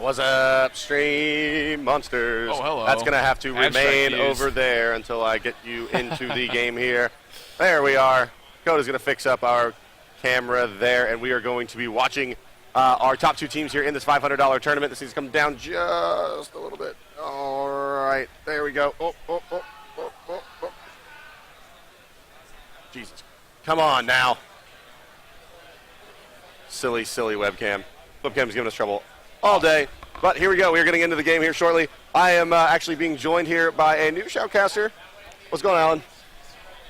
What's up, Stream Monsters? Oh, hello. That's going to have to remain over there until I get you into the game here. There we are. Coda's going to fix up our camera there, and we are going to be watching our top two teams here in this $500 tournament. This needs to come down just a little bit. All right, there we go. Oh. Jesus. Come on now. Silly webcam. Webcam's giving us trouble all day. But here we go. We're getting into the game here shortly. I am actually being joined here by a new shoutcaster. What's going on, Alan?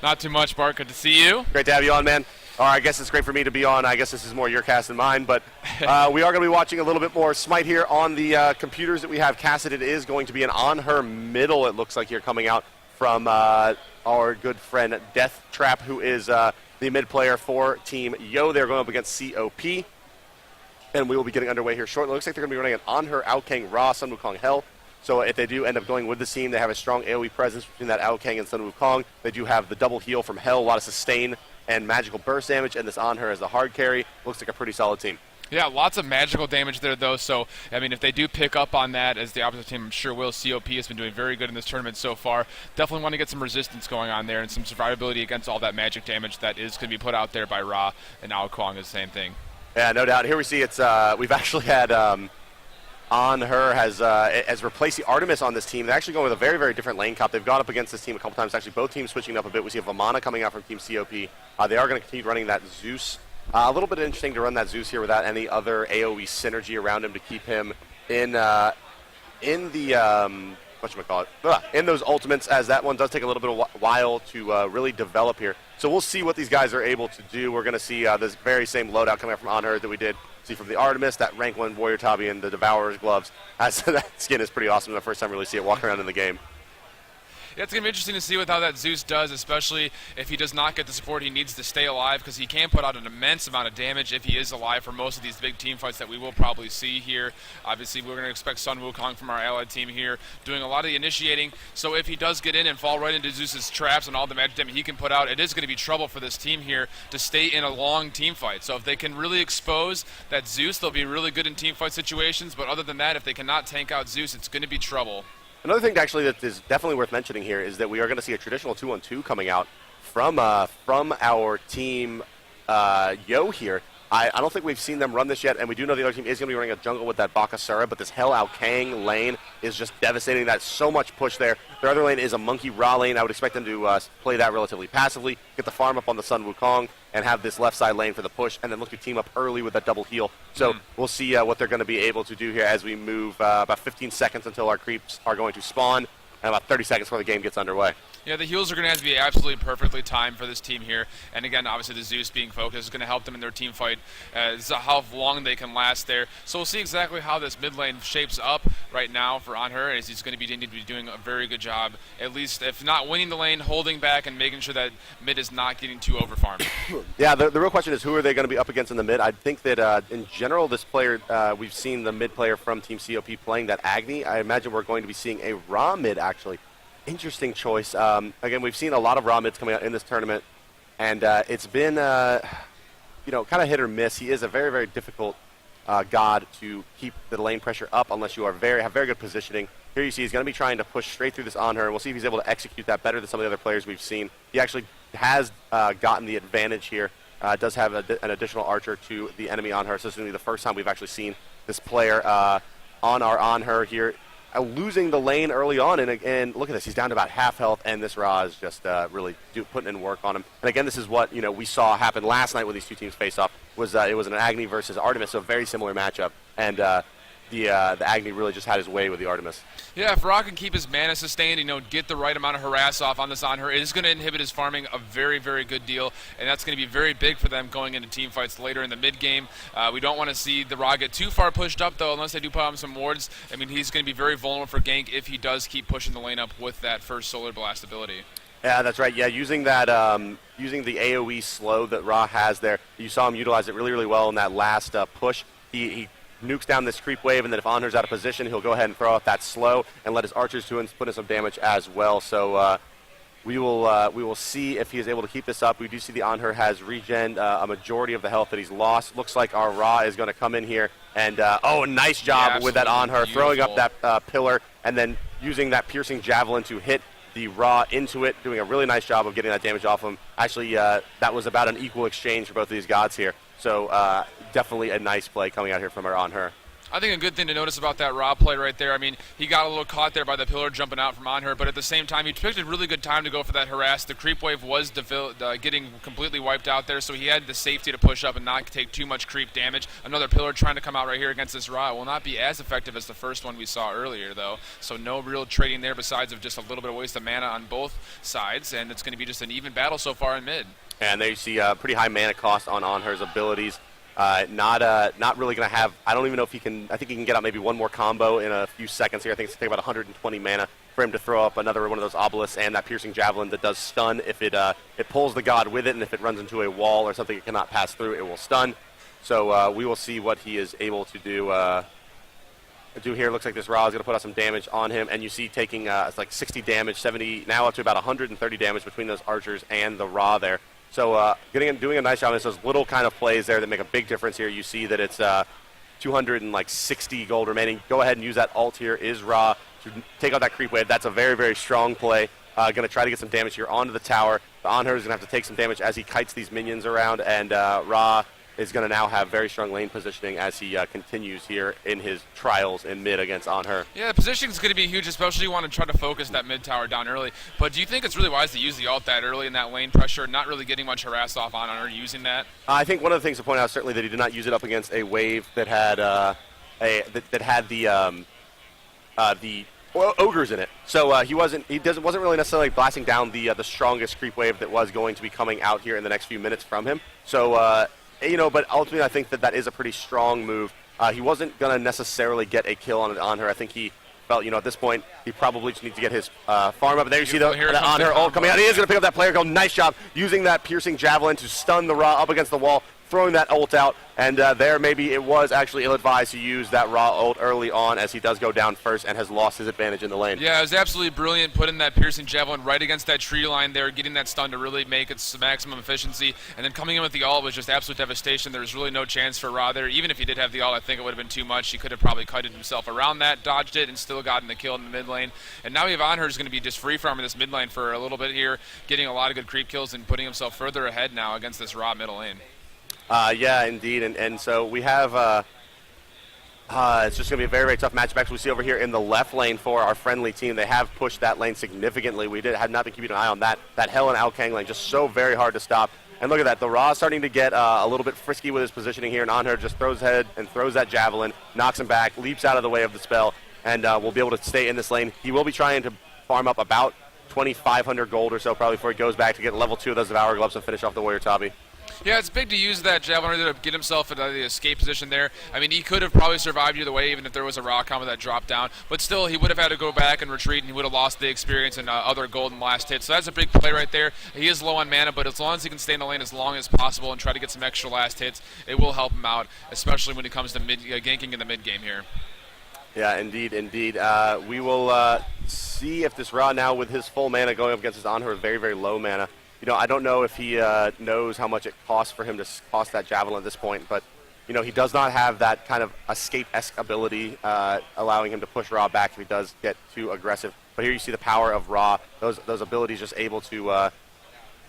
Not too much, Bart. Good to see you. Great to have you on, man. Or I guess it's great for me to be on. I guess this is more your cast than mine. But we are going to be watching a little bit more Smite here on the computers that we have casted. It is going to be an On Her middle, it looks like, here coming out from our good friend Death Trap, who is the mid player for Team Yo. They're going up against COP. And we will be getting underway here shortly. It looks like they're going to be running an On Her, Aokang, Ra, Sun Wukong, Hell. So if they do end up going with the team, they have a strong AoE presence between that Aokang and Sun Wukong. They do have the double heal from Hell, a lot of sustain and magical burst damage, and this On Her as the hard carry. Looks like a pretty solid team. Yeah, lots of magical damage there, though. So, I mean, if they do pick up on that, as the opposite team I'm sure will, COP has been doing very good in this tournament so far. Definitely want to get some resistance going on there and some survivability against all that magic damage that is going to be put out there by Ra, and Aokang is the same thing. Yeah, no doubt. Here we see it's we've actually had On Her has replaced the Artemis on this team. They're actually going with a very, very different lane cop. They've gone up against this team a couple times. Actually, both teams switching up a bit. We see a Vamana coming out from Team COP. They are going to continue running that Zeus. A little bit interesting to run that Zeus here without any other AoE synergy around him to keep him in the in those ultimates, as that one does take a little bit of while to really develop here. So we'll see what these guys are able to do. We're going to see this very same loadout coming out from On Her that we did see from the Artemis, that rank 1 Warrior Tabi, and the Devourer's gloves. As that skin is pretty awesome. The first time I really see it walking around in the game. Yeah, it's going to be interesting to see how that Zeus does, especially if he does not get the support he needs to stay alive, because he can put out an immense amount of damage if he is alive for most of these big team fights that we will probably see here. Obviously, we're going to expect Sun Wukong from our allied team here doing a lot of the initiating, so if he does get in and fall right into Zeus's traps and all the magic damage he can put out, it is going to be trouble for this team here to stay in a long team fight. So if they can really expose that Zeus, they'll be really good in team fight situations, but other than that, if they cannot tank out Zeus, it's going to be trouble. Another thing actually that is definitely worth mentioning here is that we are going to see a traditional 2-on-2 coming out from our team Yo here. I don't think we've seen them run this yet, and we do know the other team is going to be running a jungle with that Bakasura, but this Hell Aokang lane is just devastating. That's so much push there. Their other lane is a Monkey Ra lane. I would expect them to play that relatively passively, get the farm up on the Sun Wukong, and have this left side lane for the push, and then look to team up early with that double heal. So we'll see what they're going to be able to do here as we move about 15 seconds until our creeps are going to spawn, and about 30 seconds before the game gets underway. Yeah, the heals are going to have to be absolutely perfectly timed for this team here. And again, obviously the Zeus being focused is going to help them in their team fight, how long they can last there. So we'll see exactly how this mid lane shapes up right now for On Her, as he's going to be doing a very good job, at least if not winning the lane, holding back and making sure that mid is not getting too overfarmed. Yeah, the real question is who are they going to be up against in the mid? I think that in general this player, we've seen the mid player from Team COP playing that Agni. I imagine we're going to be seeing a Ra mid actually. Interesting choice. Again, we've seen a lot of Ra mids coming out in this tournament, and it's been, kind of hit or miss. He is a very, very difficult god to keep the lane pressure up unless you are have very good positioning. Here you see he's going to be trying to push straight through this On Her, and we'll see if he's able to execute that better than some of the other players we've seen. He actually has gotten the advantage here. Does have an additional archer to the enemy On Her, so this is going to be the first time we've actually seen this player on our On Her here. Losing the lane early on, and look at this, he's down to about half health, and this Ra is just really putting in work on him. And again, this is what we saw happen last night when these two teams faced off. It was an Agni versus Artemis, so a very similar matchup, and the Agni really just had his way with the Artemis. Yeah, if Ra can keep his mana sustained, get the right amount of harass off on this On Her, it is going to inhibit his farming a very, very good deal, and that's going to be very big for them going into team fights later in the mid-game. We don't want to see the Ra get too far pushed up, though, unless they do put on some wards. I mean, he's going to be very vulnerable for gank if he does keep pushing the lane up with that first Solar Blast ability. Yeah, that's right. Yeah, using that, using the AoE slow that Ra has there, you saw him utilize it really, really well in that last push. He nukes down this creep wave, and then if On Her's out of position, he'll go ahead and throw out that slow and let his archers put in some damage as well. So we will see if he is able to keep this up. We do see the Anhur has regen a majority of the health that he's lost. Looks like our Ra is going to come in here and nice job with that Anhur, throwing up that pillar and then using that piercing javelin to hit the Ra into it, doing a really nice job of getting that damage off him. Actually, that was about an equal exchange for both of these gods here. So definitely a nice play coming out here from our Anhur. I think a good thing to notice about that Ra play right there, I mean, he got a little caught there by the pillar jumping out from Anhur, but at the same time, he picked a really good time to go for that harass. The creep wave was getting completely wiped out there, so he had the safety to push up and not take too much creep damage. Another pillar trying to come out right here against this Ra will not be as effective as the first one we saw earlier, though, so no real trading there besides of just a little bit of waste of mana on both sides, and it's going to be just an even battle so far in mid. And there you see pretty high mana cost on Anhur's abilities. Not really going to have, I don't even know if he can, I think he can get out maybe one more combo in a few seconds here. I think it's going to take about 120 mana for him to throw up another one of those obelisks and that piercing javelin that does stun. If it pulls the god with it, and if it runs into a wall or something it cannot pass through, it will stun. So we will see what he is able to do here. Looks like this Ra is going to put out some damage on him, and you see taking it's like 60 damage, 70, now up to about 130 damage between those archers and the Ra there. So doing a nice job. It's those little kind of plays there that make a big difference here. You see that it's 260 gold remaining. Go ahead and use that ult here. Is Ra to take out that creep wave. That's a very, very strong play. Going to try to get some damage here onto the tower. The Anhur is going to have to take some damage as he kites these minions around, and Ra is going to now have very strong lane positioning as he continues here in his trials in mid against Anhur. Yeah, the positioning is going to be huge, especially you want to try to focus that mid tower down early. But do you think it's really wise to use the ult that early in that lane pressure, not really getting much harass off on Anhur using that? I think one of the things to point out certainly that he did not use it up against a wave that had the ogres in it. So he wasn't really necessarily blasting down the strongest creep wave that was going to be coming out here in the next few minutes from him. So but ultimately I think that is a pretty strong move. He wasn't going to necessarily get a kill on her. I think he felt, at this point, he probably just needs to get his farm up. And there you see the Anhur ult coming out. He is going to pick up that player kill. Nice job using that piercing javelin to stun the Ra up against the wall, throwing that ult out. And there maybe it was actually ill-advised to use that Ra ult early on, as he does go down first and has lost his advantage in the lane. Yeah, it was absolutely brilliant putting that piercing javelin right against that tree line there, getting that stun to really make its maximum efficiency, and then coming in with the ult was just absolute devastation. There was really no chance for Ra there. Even if he did have the ult, I think it would have been too much. He could have probably kited himself around that, dodged it, and still gotten the kill in the mid lane. And now we have Anhur who's going to be just free farming this mid lane for a little bit here, getting a lot of good creep kills and putting himself further ahead now against this Ra middle lane. Yeah, indeed, and so we have, it's just going to be a very, very tough matchup. Actually, we see over here in the left lane for our friendly team, they have pushed that lane significantly. We had not been keeping an eye on that Hell and Al Kang lane, just so very hard to stop. And look at that, the Ra starting to get a little bit frisky with his positioning here, and Anhur just throws ahead and throws that javelin, knocks him back, leaps out of the way of the spell, and will be able to stay in this lane. He will be trying to farm up about 2,500 gold or so probably before he goes back to get level 2 of those Devour Gloves and finish off the Warrior Tabi. Yeah, it's big to use that javelin to get himself in the escape position there. I mean, he could have probably survived either way, even if there was a Ra combo that dropped down. But still, he would have had to go back and retreat, and he would have lost the experience and other golden last hits. So that's a big play right there. He is low on mana, but as long as he can stay in the lane as long as possible and try to get some extra last hits, it will help him out, especially when it comes to ganking in the mid game here. Yeah, indeed. We will see if this Ra now, with his full mana going up against his Anhur, very, very low mana. I don't know if he knows how much it costs for him to toss that javelin at this point, but, he does not have that kind of escape-esque ability allowing him to push Ra back if he does get too aggressive. But here you see the power of Ra, those abilities just able to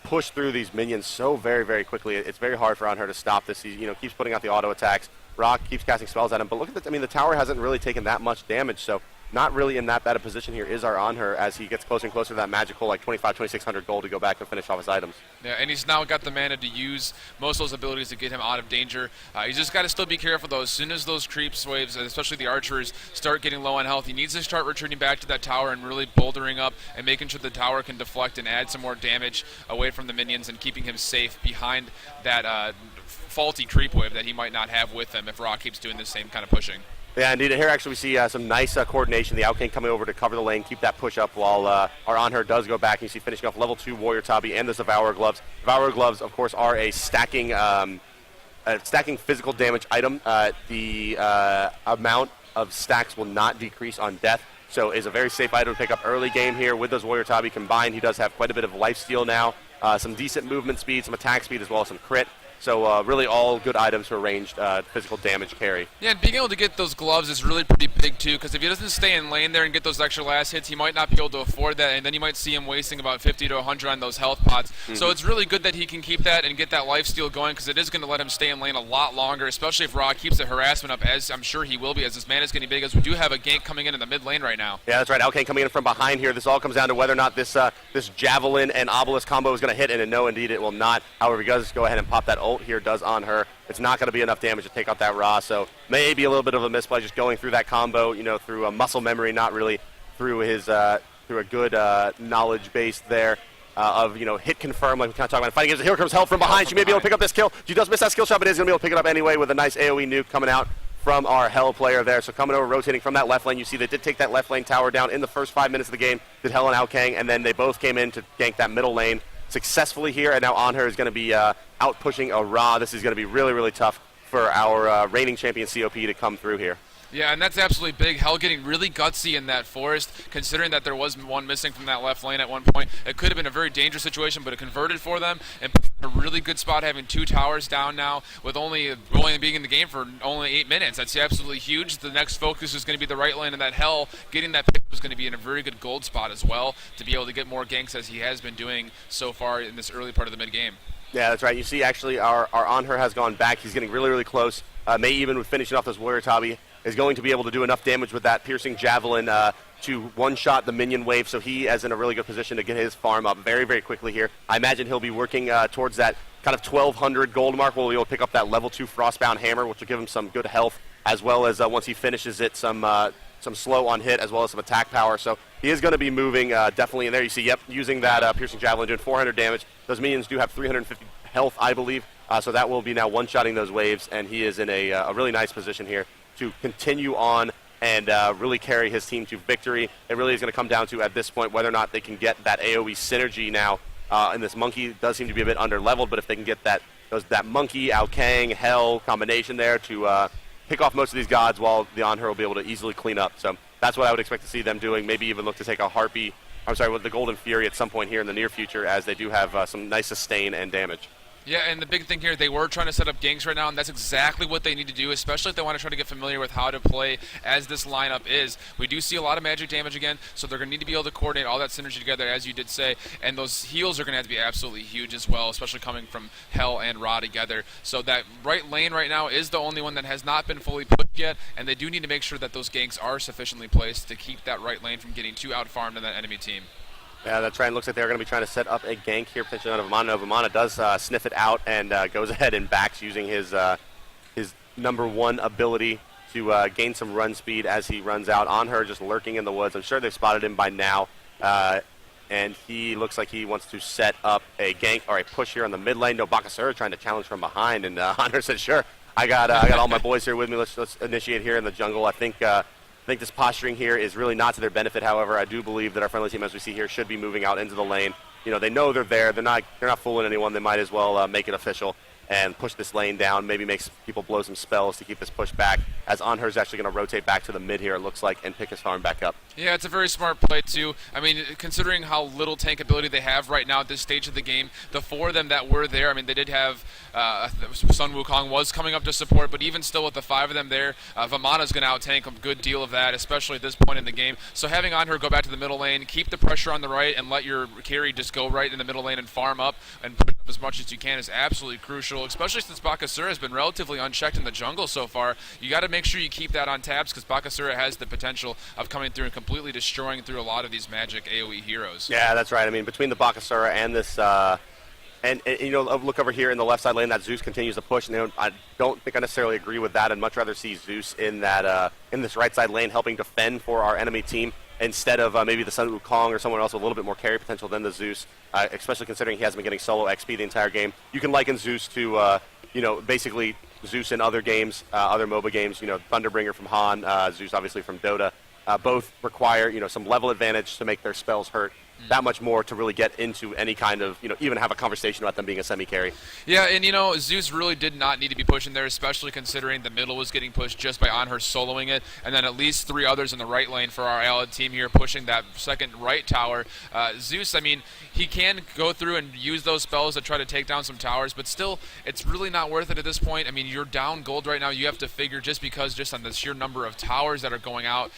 push through these minions so very, very quickly. It's very hard for Anhur to stop this. He keeps putting out the auto attacks. Ra keeps casting spells at him, but look at the tower hasn't really taken that much damage, so not really in that bad a position here is our Anhur as he gets closer and closer to that magical 2,600 gold to go back and finish off his items. Yeah, and he's now got the mana to use most of those abilities to get him out of danger. He's just got to still be careful, though. As soon as those creeps waves, especially the archers, start getting low on health, he needs to start retreating back to that tower and really bouldering up and making sure the tower can deflect and add some more damage away from the minions and keeping him safe behind that faulty creep wave that he might not have with him if Ra keeps doing the same kind of pushing. Yeah, indeed. And here actually we see some nice coordination. The Outking coming over to cover the lane, keep that push up while our Anhur does go back. And you see finishing off level 2 Warrior Tabi and the Devour Gloves. Devour Gloves, of course, are a stacking physical damage item. The amount of stacks will not decrease on death. So is a very safe item to pick up early game here with those Warrior Tabi combined. He does have quite a bit of lifesteal now, some decent movement speed, some attack speed, as well as some crit. So really all good items for ranged physical damage carry. Yeah, and being able to get those gloves is really pretty big too, because if he doesn't stay in lane there and get those extra last hits, he might not be able to afford that, and then you might see him wasting about 50 to 100 on those health pots. So it's really good that he can keep that and get that lifesteal going, because it is going to let him stay in lane a lot longer, especially if Ra keeps the harassment up, as I'm sure he will be, as his mana is getting big, as we do have a gank coming in the mid lane right now. Yeah, that's right. Alkane coming in from behind here. This all comes down to whether or not this Javelin and Obelisk combo is going to hit, and no, indeed, it will not. However, he does go ahead and pop that ult here, does on her. It's not going to be enough damage to take out that Ra, so maybe a little bit of a misplay just going through that combo, through a muscle memory, not really through his through a good knowledge base there of hit confirm, like we kind of talked about. Fighting against here comes help from behind. She may be able to pick up this kill. She does miss that skill shot, but is going to be able to pick it up anyway with a nice AoE nuke coming out from our Hell player there. So coming over, rotating from that left lane. You see they did take that left lane tower down in the first 5 minutes of the game, did Hell and Alkang, and then they both came in to gank that middle lane successfully here, and now on her is going to be out pushing a Ra. This is going to be really, really tough for our reigning champion COP to come through here. Yeah, and that's absolutely big. Hell getting really gutsy in that forest, considering that there was one missing from that left lane at one point. It could have been a very dangerous situation, but it converted for them, and a really good spot having 2 towers down now with only being in the game for only 8 minutes. That's absolutely huge. The next focus is going to be the right lane, and that Hell getting that pick is going to be in a very good gold spot as well to be able to get more ganks as he has been doing so far in this early part of the mid game. Yeah, that's right. You see, actually, our on her has gone back. He's getting really, really close. May even with finishing off this Warrior Tabi is going to be able to do enough damage with that piercing javelin to one-shot the minion wave. So he is in a really good position to get his farm up very, very quickly here. I imagine he'll be working towards that kind of 1,200 gold mark. We'll be able to pick up that level 2 Frostbound Hammer, which will give him some good health, as well as once he finishes it, some slow on hit, as well as some attack power. So he is going to be moving definitely in there. You see, using that piercing javelin, doing 400 damage. Those minions do have 350 health, I believe. So that will be now one-shotting those waves, and he is in a really nice position here to continue on and really carry his team to victory. It really is going to come down to, at this point, whether or not they can get that AoE synergy now. And this Monkey does seem to be a bit under-leveled, but if they can get that Monkey, Alkang, Hell combination there to pick off most of these gods, while the on her will be able to easily clean up. So that's what I would expect to see them doing. Maybe even look to take with the Golden Fury at some point here in the near future, as they do have some nice sustain and damage. Yeah, and the big thing here, they were trying to set up ganks right now, and that's exactly what they need to do, especially if they want to try to get familiar with how to play as this lineup is. We do see a lot of magic damage again, so they're going to need to be able to coordinate all that synergy together, as you did say, and those heals are going to have to be absolutely huge as well, especially coming from Hell and Ra together. So that right lane right now is the only one that has not been fully pushed yet, and they do need to make sure that those ganks are sufficiently placed to keep that right lane from getting too out-farmed in that enemy team. Yeah, that's right. It looks like they're going to be trying to set up a gank here, potentially on Vamana. Vamana does sniff it out and goes ahead and backs, using his number 1 ability to gain some run speed as he runs out. On her, just lurking in the woods. I'm sure they've spotted him by now. And he looks like he wants to set up a gank or a push here on the mid lane. No, Bakasura trying to challenge from behind, and Hunter said, "Sure, I got all my boys here with me. Let's initiate here in the jungle." I think this posturing here is really not to their benefit. However, I do believe that our friendly team, as we see here, should be moving out into the lane. They know they're there. They're not fooling anyone. They might as well make it official and push this lane down. Maybe make people blow some spells to keep this push back, as Anher's actually going to rotate back to the mid here, it looks like, and pick his farm back up. Yeah, it's a very smart play, too. I mean, considering how little tank ability they have right now at this stage of the game, the 4 of them that were there, I mean, they did have Sun Wukong was coming up to support, but even still with the 5 of them there, Vamana's going to out-tank a good deal of that, especially at this point in the game. So having Anher go back to the middle lane, keep the pressure on the right, and let your carry just go right in the middle lane and farm up and push up as much as you can is absolutely crucial, especially since Bakasura has been relatively unchecked in the jungle so far. You got to make sure you keep that on tabs, because Bakasura has the potential of coming through and completely destroying through a lot of these magic AoE heroes. Yeah, that's right. I mean, between the Bakasura and this, and look over here in the left side lane, that Zeus continues to push. And I don't think I necessarily agree with that. I'd much rather see Zeus in that in this right side lane helping defend for our enemy team, instead of maybe the Sun Wukong or someone else with a little bit more carry potential than the Zeus, especially considering he hasn't been getting solo XP the entire game. You can liken Zeus to, basically Zeus in other games, other MOBA games, Thunderbringer from Han, Zeus obviously from Dota. Both require, some level advantage to make their spells hurt, that much more to really get into any kind of, even have a conversation about them being a semi-carry. Yeah, and Zeus really did not need to be pushing there, especially considering the middle was getting pushed just by HiRez soloing it, and then at least 3 others in the right lane for our allied team here pushing that second right tower. Zeus, I mean, he can go through and use those spells to try to take down some towers, but still, it's really not worth it at this point. I mean, you're down gold right now. You have to figure just on the sheer number of towers that are going out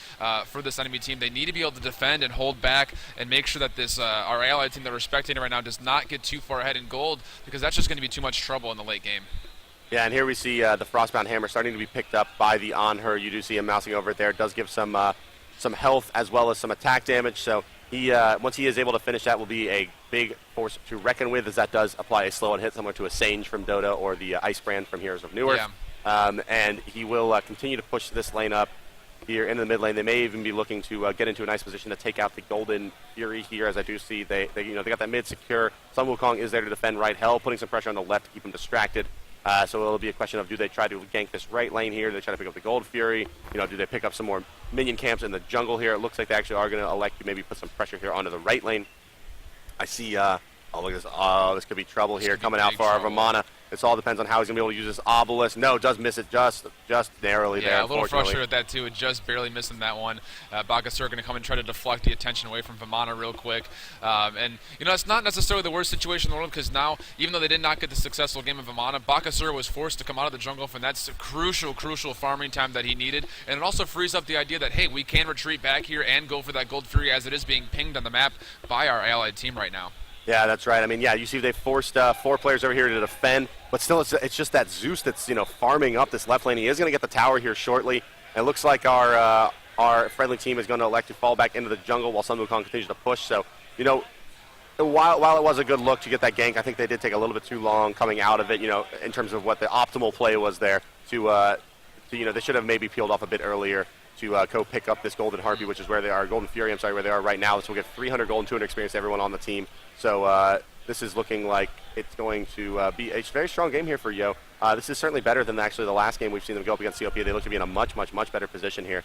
for this enemy team, they need to be able to defend and hold back and make sure that this our allied team that we're spectating right now does not get too far ahead in gold, because that's just going to be too much trouble in the late game. Yeah, and here we see the Frostbound Hammer starting to be picked up by the On-Her. You do see him mousing over it there. It does give some health as well as some attack damage, so he once he is able to finish that will be a big force to reckon with, as that does apply a slow and hit similar to a Sange from Dota or the Ice Brand from Heroes of Newerth. Yeah. And he will continue to push this lane up here into the mid lane. They may even be looking to get into a nice position to take out the Golden Fury here, as I do see they got that mid secure. Sun Wukong is there to defend right. Hell putting some pressure on the left to keep him distracted. So it'll be a question of, do they try to gank this right lane here? Do they try to pick up the Gold Fury? Do they pick up some more minion camps in the jungle here? It looks like they actually are going to elect to maybe put some pressure here onto the right lane. I see, oh, look at this. Oh, this could be trouble here coming out for our Vamana. This all depends on how he's going to be able to use this Obelisk. No, does miss it just narrowly there, Yeah, a little frustrated with that, too. It just barely missing that one. Bakasur going to come and try to deflect the attention away from Vamana real quick. And it's not necessarily the worst situation in the world, because now, even though they did not get the successful game of Vamana, Bakasur was forced to come out of the jungle for that crucial farming time that he needed. And it also frees up the idea that, hey, we can retreat back here and go for that Gold Fury, as it is being pinged on the map by our allied team right now. Yeah, that's right. I mean, yeah, you see they forced 4 players over here to defend, but still it's just that Zeus that's, farming up this left lane. He is going to get the tower here shortly. And it looks like our friendly team is going to elect to fall back into the jungle while Sun Wukong continues to push. So, while it was a good look to get that gank, I think they did take a little bit too long coming out of it, in terms of what the optimal play was there to they should have maybe peeled off a bit earlier to go pick up this Golden Harpy, which is where they are, Golden Fury, I'm sorry, where they are right now. So we'll get 300 gold and 200 experience to everyone on the team. So this is looking like it's going to be a very strong game here for Yo. This is certainly better than actually the last game we've seen them go up against COP. They look to be in a much better position here.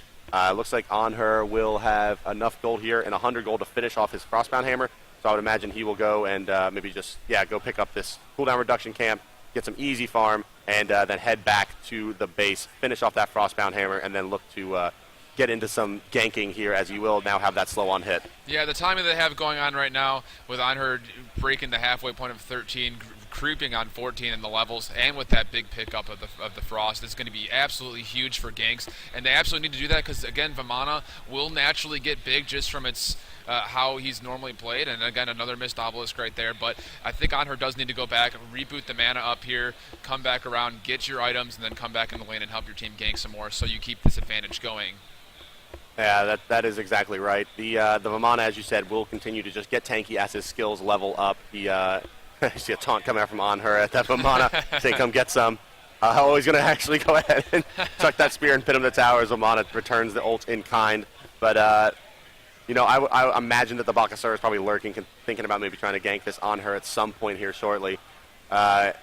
Looks like On-Her will have enough gold here and 100 gold to finish off his Frostbound Hammer. So I would imagine he will go and maybe just, go pick up this cooldown reduction camp, get some easy farm, and then head back to the base, finish off that Frostbound Hammer, and then look to get into some ganking here, as you will now have that slow on hit. Yeah, the timing they have going on right now with On-Her breaking the halfway point of 13, creeping on 14 in the levels, and with that big pickup of the Frost, is going to be absolutely huge for ganks. And they absolutely need to do that because, again, Vamana will naturally get big just from its how he's normally played. And, again, another missed Obelisk right there. But I think On-Her does need to go back, reboot the mana up here, come back around, get your items, and then come back in the lane and help your team gank some more so you keep this advantage going. Yeah, that is exactly right. The Vamana, as you said, will continue to just get tanky as his skills level up. I see a taunt coming out from On-Her at that Vamana. Say, come get some. He's going to actually go ahead and chuck that spear and pin him to the tower as Vamana returns the ult in kind. But, I imagine that the Bakasur is probably lurking, thinking about maybe trying to gank this On-Her at some point here shortly. But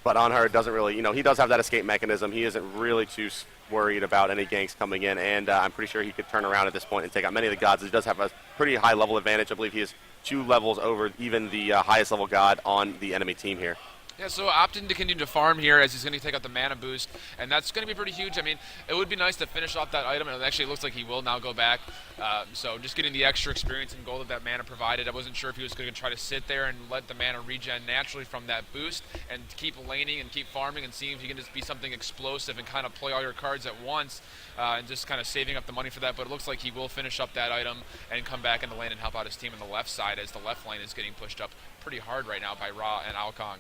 On-Her doesn't really, he does have that escape mechanism. He isn't really too worried about any ganks coming in, and I'm pretty sure he could turn around at this point and take out many of the gods. He does have a pretty high level advantage. I believe he is 2 levels over even the highest level god on the enemy team here. Yeah, so opting to continue to farm here as he's going to take out the mana boost, and that's going to be pretty huge. I mean, it would be nice to finish off that item, and it actually looks like he will now go back. So just getting the extra experience and gold that mana provided. I wasn't sure if he was going to try to sit there and let the mana regen naturally from that boost and keep laning and keep farming and seeing if you can just be something explosive and kind of play all your cards at once and just kind of saving up the money for that. But it looks like he will finish up that item and come back in the lane and help out his team on the left side, as the left lane is getting pushed up pretty hard right now by Ra and Alkong.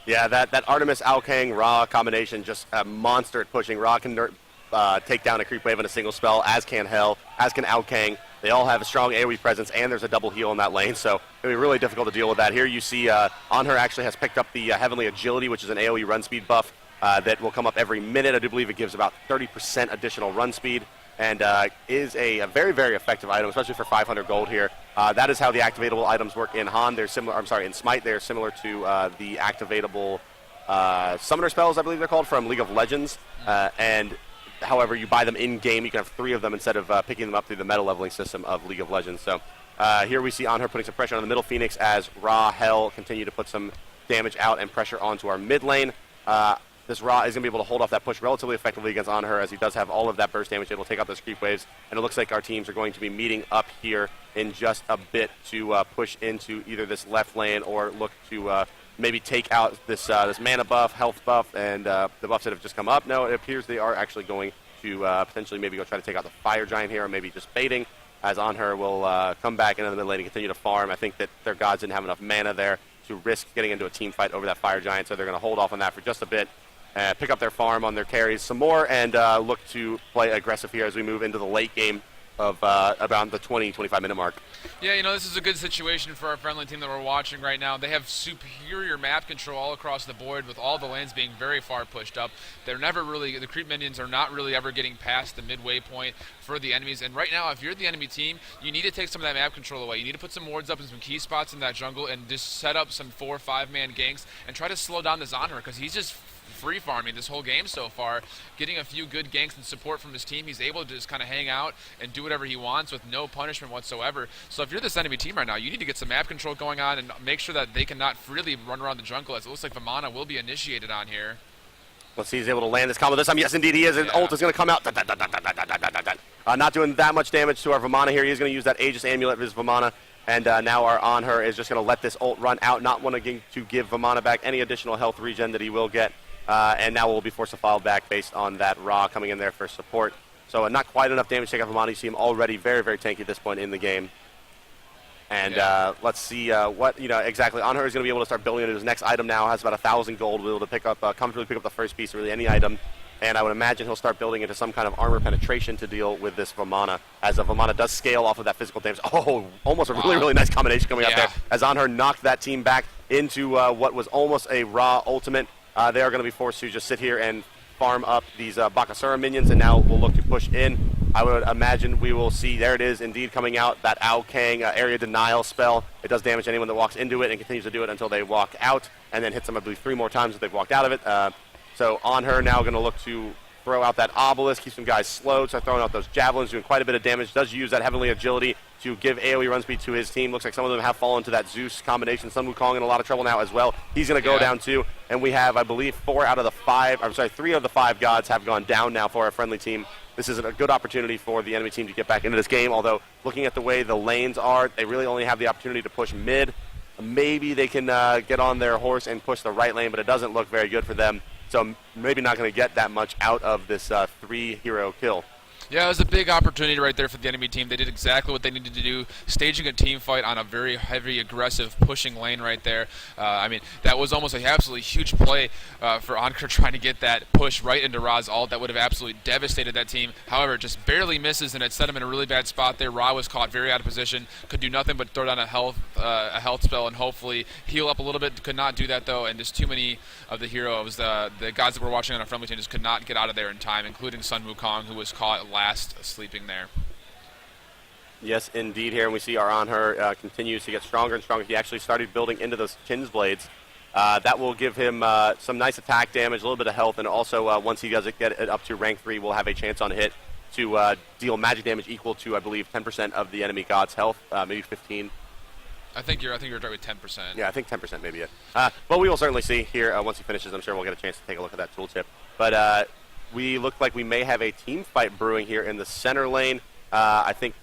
Yeah, that Artemis Alkang Ra combination, just a monster at pushing. Ra can take down a creep wave in a single spell, as can Hell, as can Alkang. They all have a strong AoE presence, and there's a double heal in that lane, so it'll be really difficult to deal with that. Here you see On-Her actually has picked up the Heavenly Agility, which is an AoE run speed buff that will come up every minute. I do believe it gives about 30% additional run speed, and is a very, very effective item, especially for 500 gold here. That is how the activatable items work in Han. They're similar. I'm sorry, in Smite, they're similar to the activatable summoner spells, I believe they're called, from League of Legends. And however, you buy them in game. You can have 3 of them instead of picking them up through the meta leveling system of League of Legends. So Here we see on her putting some pressure on the middle Phoenix as Ra, Hell continue to put some damage out and pressure onto our mid lane. This Ra is going to be able to hold off that push relatively effectively against on her, as he does have all of that burst damage. It'll take out those creep waves, and it looks like our teams are going to be meeting up here in just a bit to push into either this left lane or look to maybe take out this mana buff, health buff, and the buffs that have just come up. No, it appears they are actually going to potentially maybe go try to take out the Fire Giant here, or maybe just baiting, as on her will come back into the mid lane and continue to farm. I think that their gods didn't have enough mana there to risk getting into a team fight over that Fire Giant, so they're going to hold off on that for just a bit. Pick up their farm on their carries some more, and look to play aggressive here as we move into the late game of around the 20-25 minute mark. Yeah, this is a good situation for our friendly team that we're watching right now. They have superior map control all across the board, with all the lanes being very far pushed up. The creep minions are not really ever getting past the midway point for the enemies. And right now, if you're the enemy team, you need to take some of that map control away. You need to put some wards up in some key spots in that jungle and just set up some 4 or 5 man ganks and try to slow down this Honor, because he's just free farming this whole game so far, getting a few good ganks and support from his team. He's able to just kind of hang out and do whatever he wants with no punishment whatsoever. So if you're this enemy team right now, you need to get some map control going on and make sure that they cannot freely run around the jungle, as it looks like Vamana will be initiated on here. Let's see if he's able to land this combo this time. Yes, indeed he is. His ult is going to come out. Not doing that much damage to our Vamana here. He's going to use that Aegis Amulet of his Vamana. And now our On Her is just going to let this ult run out, not wanting to give Vamana back any additional health regen that he will get. And now we'll be forced to file back based on that Ra coming in there for support. So not quite enough damage to take out Vamana. You see him already very, very tanky at this point in the game. And let's see what, exactly. On Her is going to be able to start building into his next item now. Has about 1,000 gold. Will be able to pick up, comfortably pick up the first piece of really any item. And I would imagine he'll start building into some kind of armor penetration to deal with this Vamana, as Vamana does scale off of that physical damage. Oh, almost a really, really nice combination coming out there, as On Her knocked that team back into what was almost a Ra ultimate. They are going to be forced to just sit here and farm up these Bakasura minions, and now we'll look to push in. I would imagine we will see, there it is indeed coming out, that Ao Kang area denial spell. It does damage anyone that walks into it and continues to do it until they walk out, and then hits them, I believe, 3 more times if they've walked out of it. So On Her now going to look to throw out that obelisk, keep some guys slowed, start throwing out those javelins, doing quite a bit of damage. Does use that heavenly agility to give AoE run speed to his team. Looks like some of them have fallen to that Zeus combination. Sun Wukong in a lot of trouble now as well. He's going to go down too. And we have, I believe, 3 of the 5 gods have gone down now for our friendly team. This is a good opportunity for the enemy team to get back into this game, although looking at the way the lanes are, they really only have the opportunity to push mid. Maybe they can get on their horse and push the right lane, but it doesn't look very good for them. So maybe not going to get that much out of this 3-hero kill. Yeah, it was a big opportunity right there for the enemy team. They did exactly what they needed to do, staging a team fight on a very heavy, aggressive, pushing lane right there. That was almost an absolutely huge play for Anker trying to get that push right into Ra's ult. That would have absolutely devastated that team. However, it just barely misses, and it set him in a really bad spot there. Ra was caught very out of position, could do nothing but throw down a health spell and hopefully heal up a little bit. Could not do that, though, and just too many of the heroes, the guys that we're watching on our friendly team, just could not get out of there in time, including Sun Wukong, who was caught last sleeping there. Yes, indeed. Here, and we see our On Her continues to get stronger and stronger. He actually started building into those Kin's Blades. That will give him some nice attack damage, a little bit of health, and also once he does get it up to rank 3, we'll have a chance on hit to deal magic damage equal to, I believe, 10% of the enemy god's health, maybe 15. I think you're right with 10%. Yeah, I think 10% maybe it. But we will certainly see here once he finishes. I'm sure we'll get a chance to take a look at that tooltip. But we look like we may have a team fight brewing here in the center lane. I think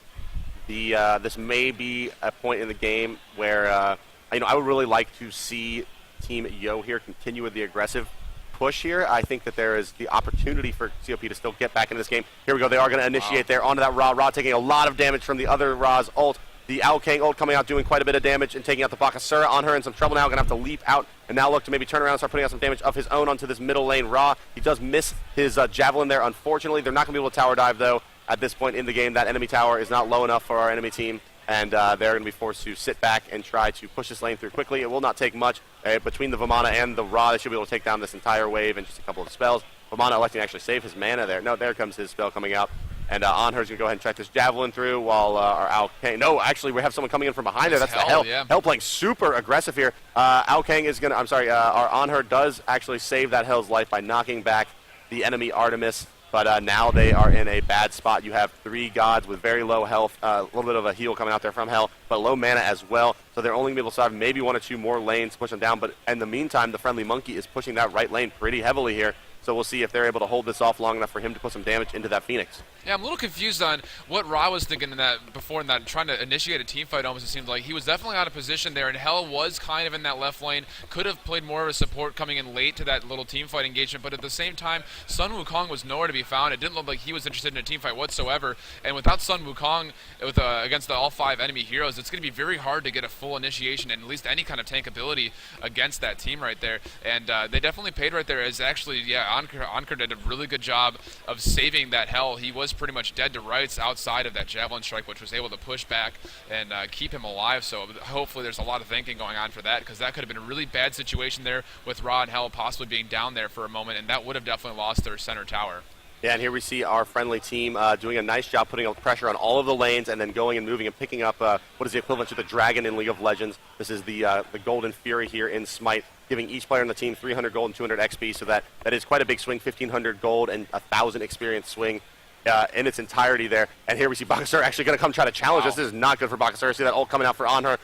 this may be a point in the game where I would really like to see Team Yo here continue with the aggressive push here. I think that there is the opportunity for COP to still get back into this game. Here we go. They are going to initiate there onto that Ra. Ra taking a lot of damage from the other Ra's ult. The Ao Kang ult coming out, doing quite a bit of damage and taking out the Bakasura. On Her in some trouble now, going to have to leap out and now look to maybe turn around and start putting out some damage of his own onto this middle lane Ra. He does miss his javelin there, unfortunately. They're not going to be able to tower dive, though, at this point in the game. That enemy tower is not low enough for our enemy team, and they're going to be forced to sit back and try to push this lane through quickly. It will not take much. Between the Vamana and the Ra, they should be able to take down this entire wave in just a couple of spells. Vamana electing to actually save his mana there. No, there comes his spell coming out. And On Her's going to go ahead and track this javelin through while our Ao Kang... No, actually, we have someone coming in from behind there. That's Hell, the Hell. yeah. Hell playing super aggressive here. Ao Kang is going to... our On Her does actually save that Hell's life by knocking back the enemy Artemis. But now they are in a bad spot. You have 3 gods with very low health, a little bit of a heal coming out there from Hell, but low mana as well. So they're only going to be able to survive maybe 1 or 2 more lanes, push them down. But in the meantime, the friendly monkey is pushing that right lane pretty heavily here. So we'll see if they're able to hold this off long enough for him to put some damage into that Phoenix. Yeah, I'm a little confused on what Ra was thinking in that before, in that trying to initiate a team fight. Almost, it seemed like he was definitely out of position there, and Hell was kind of in that left lane. Could have played more of a support coming in late to that little team fight engagement, but at the same time, Sun Wukong was nowhere to be found. It didn't look like he was interested in a team fight whatsoever. And without Sun Wukong with against all 5 enemy heroes, it's going to be very hard to get a full initiation and at least any kind of tank ability against that team right there. And they definitely paid right there. As actually, yeah, Ankur did a really good job of saving that Hell. He was pretty much dead to rights outside of that Javelin Strike, which was able to push back and keep him alive. So hopefully there's a lot of thinking going on for that, because that could have been a really bad situation there with Ra and Hell possibly being down there for a moment, and that would have definitely lost their center tower. Yeah, and here we see our friendly team doing a nice job putting pressure on all of the lanes and then going and moving and picking up what is the equivalent to the Dragon in League of Legends. This is the Golden Fury here in Smite, giving each player on the team 300 gold and 200 XP, so that is quite a big swing, 1,500 gold and 1,000 experience swing in its entirety there. And here we see Bakasur actually going to come try to challenge us. This is not good for Bakasur. See that ult coming out for Anhur.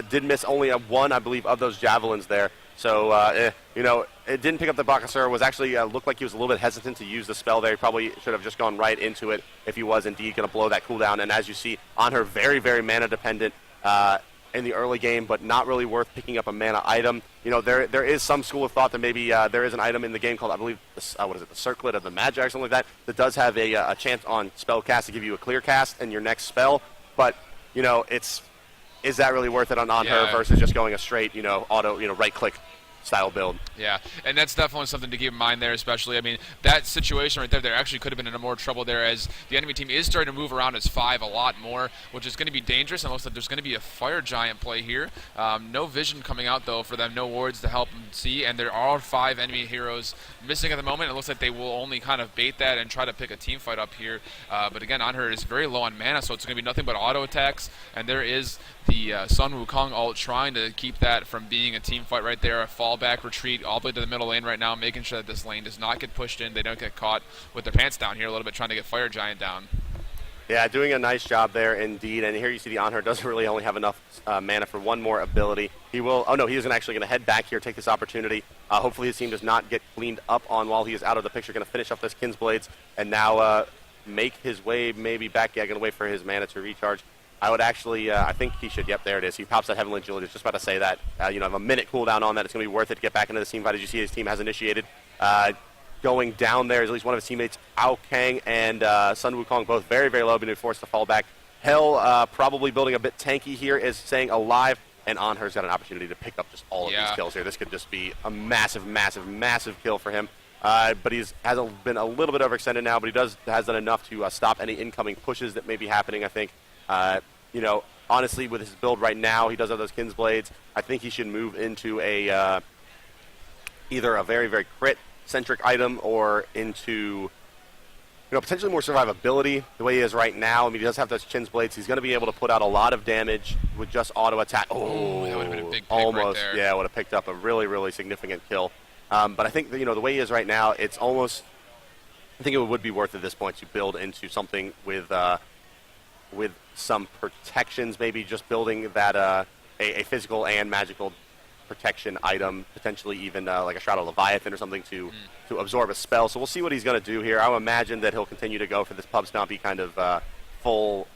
Did miss only one, I believe, of those javelins there. So, you know, it didn't pick up the Bakasur. Was actually looked like he was a little bit hesitant to use the spell there. He probably should have just gone right into it if he was indeed going to blow that cooldown. And as you see, Anhur very, very mana dependent in the early game, but not really worth picking up a mana item. You know, there is some school of thought that maybe there is an item in the game called, I believe, the Circlet of the Magi or something like that does have a chance on spell cast to give you a clear cast in your next spell. But, you know, is that really worth it on Anhur versus just going a straight, you know, auto, you know, right-click style build? Yeah, and that's definitely something to keep in mind there, especially, I mean, that situation right there actually could have been in more trouble there, as the enemy team is starting to move around as 5 a lot more, which is going to be dangerous, and it looks like there's going to be a Fire Giant play here. No vision coming out, though, for them, no wards to help them see, and there are 5 enemy heroes missing at the moment. It looks like they will only kind of bait that and try to pick a team fight up here, but again, Anhur is very low on mana, so it's going to be nothing but auto attacks, and there is the Sun Wukong ult trying to keep that from being a team fight right there, a fallback retreat all the way to the middle lane right now, making sure that this lane does not get pushed in, they don't get caught with their pants down here a little bit, trying to get Fire Giant down. Yeah, doing a nice job there indeed. And here you see the Anhur doesn't really only have enough mana for one more ability. He will, oh no, he is actually going to head back here, take this opportunity. Hopefully his team does not get cleaned up on while he is out of the picture. Going to finish off this Kinsblades and now make his way maybe back. Yeah, going to wait for his mana to recharge. I would actually, I think he should, yep, there it is. He pops that Heavenly Agility. Just about to say that. You know, have a minute cooldown on that. It's going to be worth it to get back into the team fight. As you see, his team has initiated. Going down there is at least one of his teammates, Ao Kang and Sun Wukong, both very, very low, being forced to fall back. Hell, probably building a bit tanky here, is staying alive, and Anhur's got an opportunity to pick up just all of these kills here. This could just be a massive, massive, massive kill for him. But he has been a little bit overextended now, but he has done enough to stop any incoming pushes that may be happening, I think. You know, honestly, with his build right now, he does have those Kinsblades. I think he should move into a either a very, very crit-centric item or into, you know, potentially more survivability the way he is right now. I mean, he does have those Kinsblades. He's going to be able to put out a lot of damage with just auto attack. Oh, that would have been a big pick almost, right there. Yeah, would have picked up a really, really significant kill. But I think that, you know, the way he is right now, it's almost, I think it would be worth at this point to build into something with some protections, maybe just building that a physical and magical protection item, potentially even like a Shroud of Leviathan or something to absorb a spell. So we'll see what he's going to do here. I would imagine that he'll continue to go for this pub stompy kind of full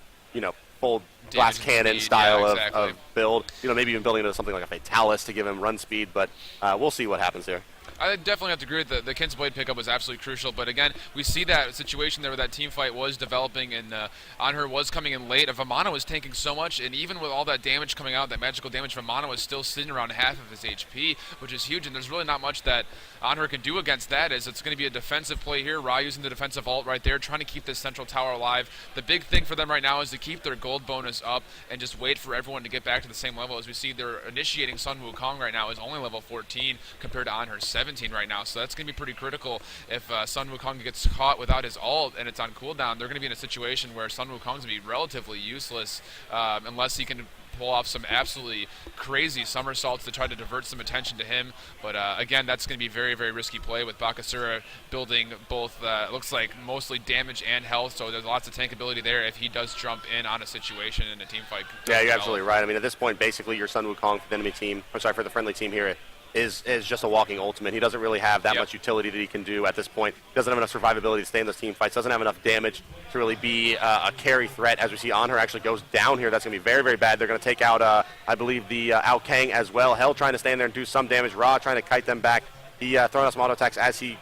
glass cannon style of build. You know, maybe even building into something like a Fatalis to give him run speed, but we'll see what happens there. I definitely have to agree that the Kinsblade pickup was absolutely crucial, but again, we see that situation there where that team fight was developing and Anhur was coming in late. Vamana was tanking so much, and even with all that damage coming out, that magical damage, Vamana was still sitting around half of his HP, which is huge, and there's really not much that Anhur can do against that, as it's going to be a defensive play here. Ra using the defensive ult right there, trying to keep this central tower alive. The big thing for them right now is to keep their gold bonus up and just wait for everyone to get back to the same level. As we see, they're initiating Sun Wukong right now is only level 14 compared to Anhur's 17 right now, so that's going to be pretty critical. If Sun Wukong gets caught without his ult and it's on cooldown, they're going to be in a situation where Sun Wukong's going to be relatively useless unless he can pull off some absolutely crazy somersaults to try to divert some attention to him. But again, that's going to be very, very risky play with Bakasura building both, looks like mostly damage and health, so there's lots of tank ability there if he does jump in on a situation in a team fight. Yeah, you're absolutely right. I mean, at this point, basically, your Sun Wukong for the enemy team, or sorry, for the friendly team here, is just a walking ultimate. He doesn't really have that much utility that he can do at this point. He doesn't have enough survivability to stay in those team fights. Doesn't have enough damage to really be a carry threat. As we see, On Her actually goes down here. That's going to be very, very bad. They're going to take out, I believe, the Ao Kang as well. Hell trying to stand there and do some damage. Ra trying to kite them back. He throwing out some auto attacks as he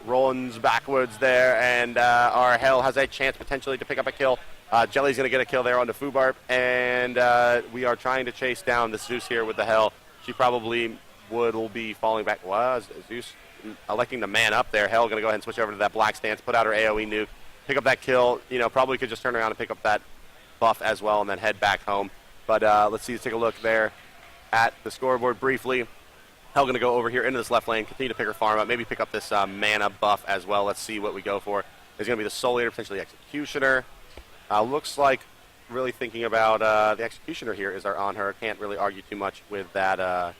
runs backwards there. And our Hell has a chance potentially to pick up a kill. Jelly's going to get a kill there on the Fubarp. And we are trying to chase down the Zeus here with the Hell. She probably will be falling back. Was Zeus electing to man up there? Hell going to go ahead and switch over to that black stance, put out her AoE nuke, pick up that kill. You know, probably could just turn around and pick up that buff as well and then head back home. But let's take a look there at the scoreboard briefly. Hell going to go over here into this left lane, continue to pick her farm up, maybe pick up this mana buff as well. Let's see what we go for. There's going to be the Soul Eater, potentially Executioner. Looks like really thinking about the Executioner here is our On Her. Can't really argue too much with that.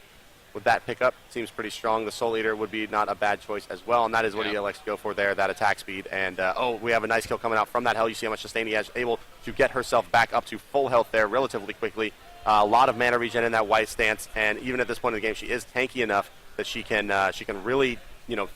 With that pickup, seems pretty strong. The Soul Eater would be not a bad choice as well, and that is what he elects to go for there, that attack speed. And, we have a nice kill coming out from that Hell. You see how much sustain he has, able to get herself back up to full health there relatively quickly. A lot of mana regen in that white stance, and even at this point in the game, she is tanky enough that she can really,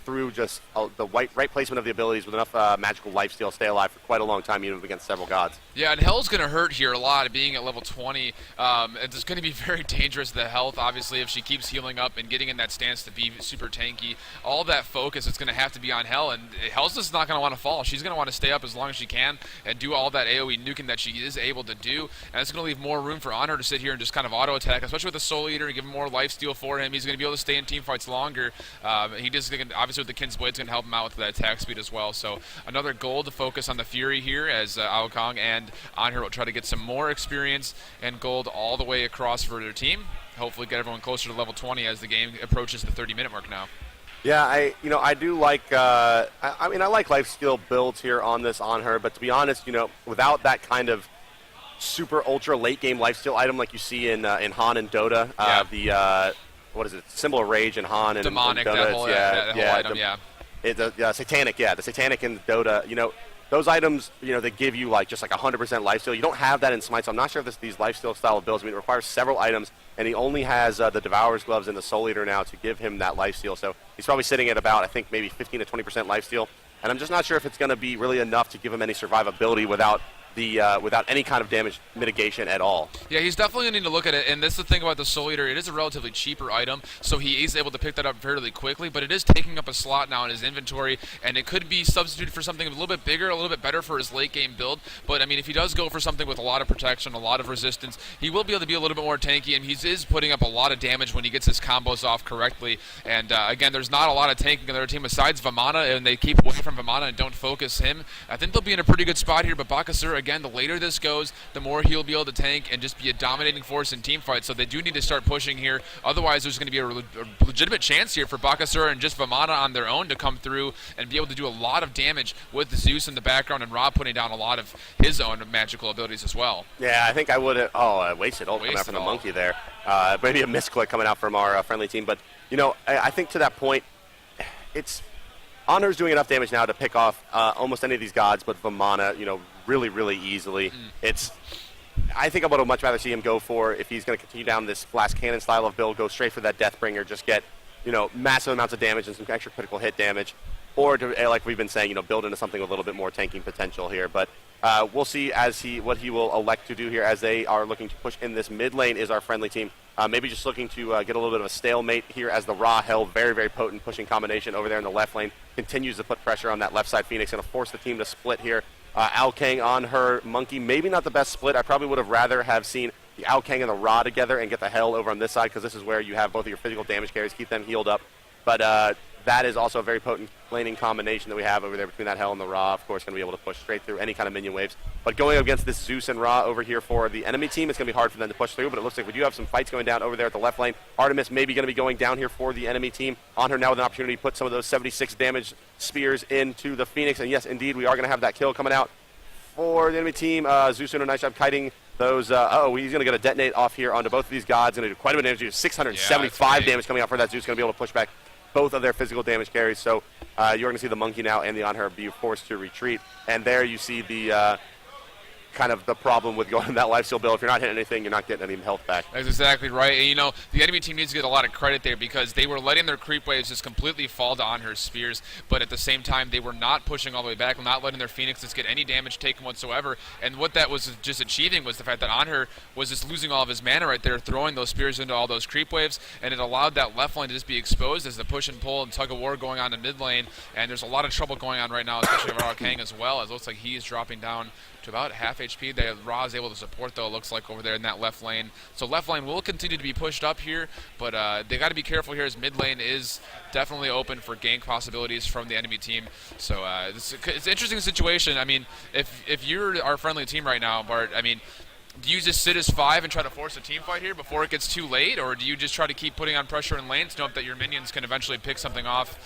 through just the right placement of the abilities with enough magical lifesteal, stay alive for quite a long time, even against several gods. Yeah, and Hell's going to hurt here a lot, being at level 20. It's going to be very dangerous, the health, obviously, if she keeps healing up and getting in that stance to be super tanky. All that focus is going to have to be on Hell, and Hell's just not going to want to fall. She's going to want to stay up as long as she can and do all that AoE nuking that she is able to do, and it's going to leave more room for On Her to sit here and just kind of auto-attack, especially with the Soul Eater and give him more lifesteal for him. He's going to be able to stay in team fights longer. He just, obviously, with the Kin's Blade's going to help him out with that attack speed as well. So another goal to focus on the Fury here as Ao Kong and On Her will try to get some more experience and gold all the way across for their team. Hopefully get everyone closer to level 20 as the game approaches the 30-minute mark now. Yeah, I do like, I like lifesteal builds here on this On Her, but to be honest, without that kind of super ultra late game lifesteal item like you see in Han and Dota, what is it? Symbol of Rage and Han and Demonic, and Dota. that whole item, the Satanic, the Satanic in Dota. Those items, they give you just 100% lifesteal. You don't have that in Smite, so I'm not sure if these lifesteal style of builds. I mean, it requires several items, and he only has the Devourer's Gloves and the Soul Eater now to give him that lifesteal. So he's probably sitting at about, I think, maybe 15 to 20% lifesteal, and I'm just not sure if it's going to be really enough to give him any survivability without any kind of damage mitigation at all. Yeah, he's definitely going to need to look at it, and that's the thing about the Soul Eater. It is a relatively cheaper item, so he is able to pick that up fairly quickly, but it is taking up a slot now in his inventory, and it could be substituted for something a little bit bigger, a little bit better for his late-game build. But, I mean, if he does go for something with a lot of protection, a lot of resistance, he will be able to be a little bit more tanky, and he is putting up a lot of damage when he gets his combos off correctly. And, again, there's not a lot of tanking on their team besides Vamana, and they keep away from Vamana and don't focus him. I think they'll be in a pretty good spot here, but Bakasura, again, the later this goes, the more he'll be able to tank and just be a dominating force in team fights. So they do need to start pushing here. Otherwise, there's going to be a legitimate chance here for Bakasura and just Vamana on their own to come through and be able to do a lot of damage with Zeus in the background and Rob putting down a lot of his own magical abilities as well. Yeah, I think I would have. I wasted ult coming out from the Monkey there. Maybe a misclick coming out from our friendly team. But, I think to that point, it's On Her's doing enough damage now to pick off almost any of these gods, but Vamana, really, really easily. I think I would have much rather see him go for, if he's going to continue down this Blast Cannon style of build, go straight for that Deathbringer, just get, massive amounts of damage and some extra critical hit damage, or to, like we've been saying, build into something with a little bit more tanking potential here. But we'll see what he will elect to do here as they are looking to push in this mid lane is our friendly team. Maybe just looking to get a little bit of a stalemate here as the Ra Hell, very, very potent pushing combination over there in the left lane, continues to put pressure on that left side Phoenix, going to force the team to split here. Ao Kang On Her, Monkey, maybe not the best split. I probably would have rather have seen the Ao Kang and the Ra together and get the Hell over on this side, because this is where you have both of your physical damage carries, keep them healed up. But that is also a very potent laning combination that we have over there between that Hell and the Ra. Of course, going to be able to push straight through any kind of minion waves. But going against this Zeus and Ra over here for the enemy team, it's going to be hard for them to push through, but it looks like we do have some fights going down over there at the left lane. Artemis maybe going to be going down here for the enemy team. On her now with an opportunity to put some of those 76 damage spears into the Phoenix. And yes, indeed, we are going to have that kill coming out for the enemy team. Zeus doing a nice job kiting those. He's going to get a detonate off here onto both of these gods. Going to do quite a bit of damage. 675 damage coming out for that Zeus. Going to be able to push back both of their physical damage carries. So you're going to see the Monkey now and the On Her be forced to retreat. And there you see the kind of the problem with going in that lifesteal build. If you're not hitting anything, you're not getting any health back. That's exactly right. And, you know, the enemy team needs to get a lot of credit there because they were letting their creep waves just completely fall to On Her spears, but at the same time, they were not pushing all the way back, not letting their Phoenixes get any damage taken whatsoever. And what that was just achieving was the fact that On Her was just losing all of his mana right there, throwing those spears into all those creep waves, and it allowed that left lane to just be exposed as the push and pull and tug of war going on in mid lane. And there's a lot of trouble going on right now, especially with Ra Kang as well, as it looks like he is dropping down to about half HP. Ra is able to support, though, it looks like, over there in that left lane. So left lane will continue to be pushed up here, but they got to be careful here as mid lane is definitely open for gank possibilities from the enemy team. So it's an interesting situation. I mean, if you're our friendly team right now, Bart, I mean, do you just sit as 5 and try to force a team fight here before it gets too late, or do you just try to keep putting on pressure in lanes to know that your minions can eventually pick something off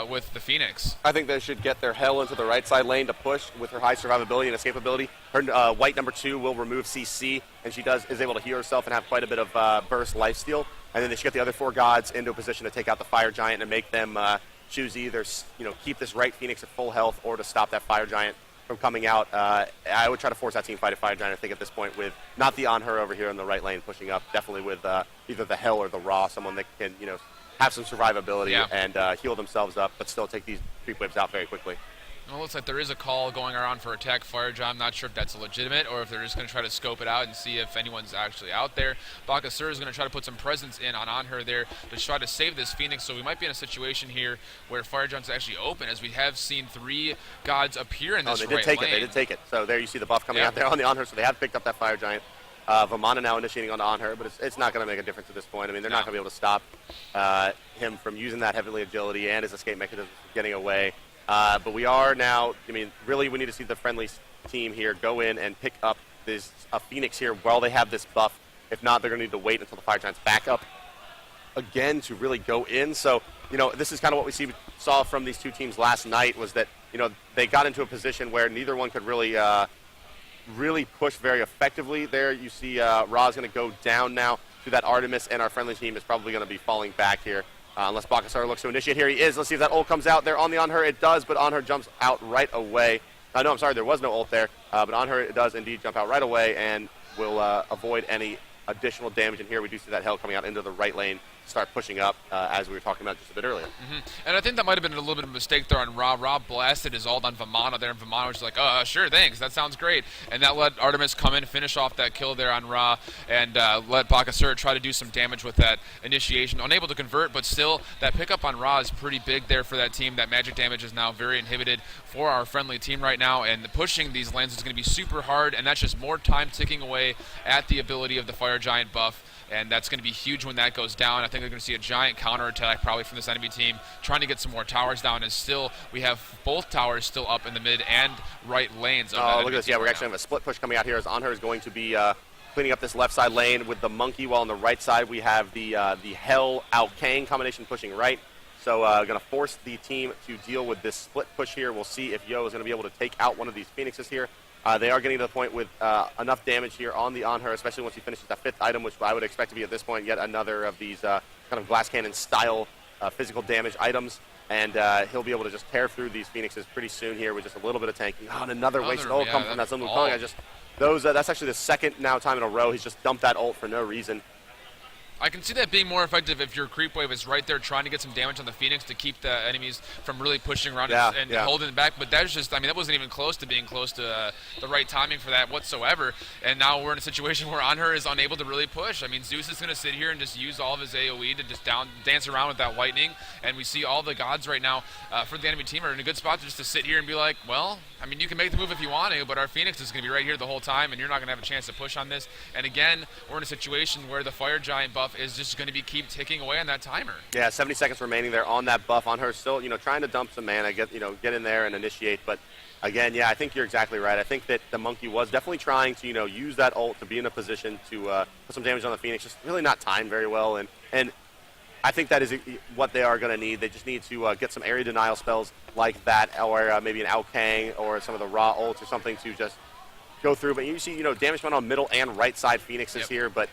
with the Phoenix? I think they should get their Hell into the right side lane to push with her high survivability and escapability. Her white number 2 will remove CC, and she is able to heal herself and have quite a bit of burst lifesteal. And then they should get the other 4 gods into a position to take out the Fire Giant and make them choose either keep this right Phoenix at full health or to stop that Fire Giant from coming out. I would try to force that team fight at Fire Giant, I think, at this point, with not the On Her over here in the right lane pushing up, definitely with either the Hell or the Ra, someone that can, have some survivability and heal themselves up, but still take these creep waves out very quickly. Well, it looks like there is a call going around for attack Fire Giant. I'm not sure if that's legitimate or if they're just going to try to scope it out and see if anyone's actually out there. Bakasur is going to try to put some presence in on her there to try to save this Phoenix. So we might be in a situation here where Fire Giant's actually open, as we have seen 3 gods appear in this they did take lane. They did take it. So there you see the buff coming out there on the On Her. So they have picked up that Fire Giant. Vamana now initiating on Her, but it's not going to make a difference at this point. I mean, they're not going to be able to stop him from using that heavily agility and his escape mechanism getting away. But we are now, really we need to see the friendly team here go in and pick up a Phoenix here while they have this buff. If not, they're going to need to wait until the Fire Giant's back up again to really go in. So, this is kind of what we saw from these 2 teams last night, was that, they got into a position where neither one could really push very effectively. There you see Ra's going to go down now to that Artemis, and our friendly team is probably going to be falling back here. Unless Bakasar looks to initiate. Here he is. Let's see if that ult comes out there on the On Her. It does, but On Her jumps out right away. No, I'm sorry, there was no ult there. But On Her, it does indeed jump out right away and will avoid any additional damage. And here we do see that Hell coming out into the right lane, start pushing up, as we were talking about just a bit earlier. And I think that might have been a little bit of a mistake there on Ra. Ra blasted his ult on Vamana there, and Vamana was just like, sure, thanks, that sounds great. And that let Artemis come in, finish off that kill there on Ra, and let Bakasur try to do some damage with that initiation. Unable to convert, but still, that pickup on Ra is pretty big there for that team. That magic damage is now very inhibited for our friendly team right now, and pushing these lanes is going to be super hard, and that's just more time ticking away at the ability of the Fire Giant buff. And that's going to be huge when that goes down. I think they're going to see a giant counterattack probably from this enemy team, trying to get some more towers down. And still, we have both towers still up in the mid and right lanes. Look at this. Yeah, we're actually have a split push coming out here as On Her is going to be cleaning up this left side lane with the Monkey, while on the right side we have the Hell out Kang combination pushing right. So going to force the team to deal with this split push here. We'll see if Yo is going to be able to take out one of these Phoenixes here. They are getting to the point with enough damage here on the On Her, especially once he finishes that 5th item, which I would expect to be at this point yet another of these kind of glass cannon style physical damage items. And he'll be able to just tear through these Phoenixes pretty soon here with just a little bit of tanking. And another wasted ult come from that Sun Wukong. That's actually the second now time in a row he's just dumped that ult for no reason. I can see that being more effective if your creep wave is right there trying to get some damage on the Phoenix to keep the enemies from really pushing around and holding it back. But that's just, that wasn't even close to being close to the right timing for that whatsoever. And now we're in a situation where On Her is unable to really push. Zeus is going to sit here and just use all of his AoE to just dance around with that lightning. And we see all the gods right now for the enemy team are in a good spot just to sit here and be like, well, you can make the move if you want to, but our Phoenix is going to be right here the whole time, and you're not going to have a chance to push on this. And again, we're in a situation where the Fire Giant buff off is just going to be keep ticking away on that timer. Yeah, 70 seconds remaining there on that buff on her. Still, trying to dump some mana, get in there and initiate. But again, yeah, I think you're exactly right. I think that the Monkey was definitely trying to, use that ult to be in a position to put some damage on the Phoenix. Just really not timed very well. And I think that is what they are going to need. They just need to get some area denial spells like that, or maybe an Alkang or some of the raw ults or something to just go through. But you see, damage went on middle and right side Phoenixes here. But,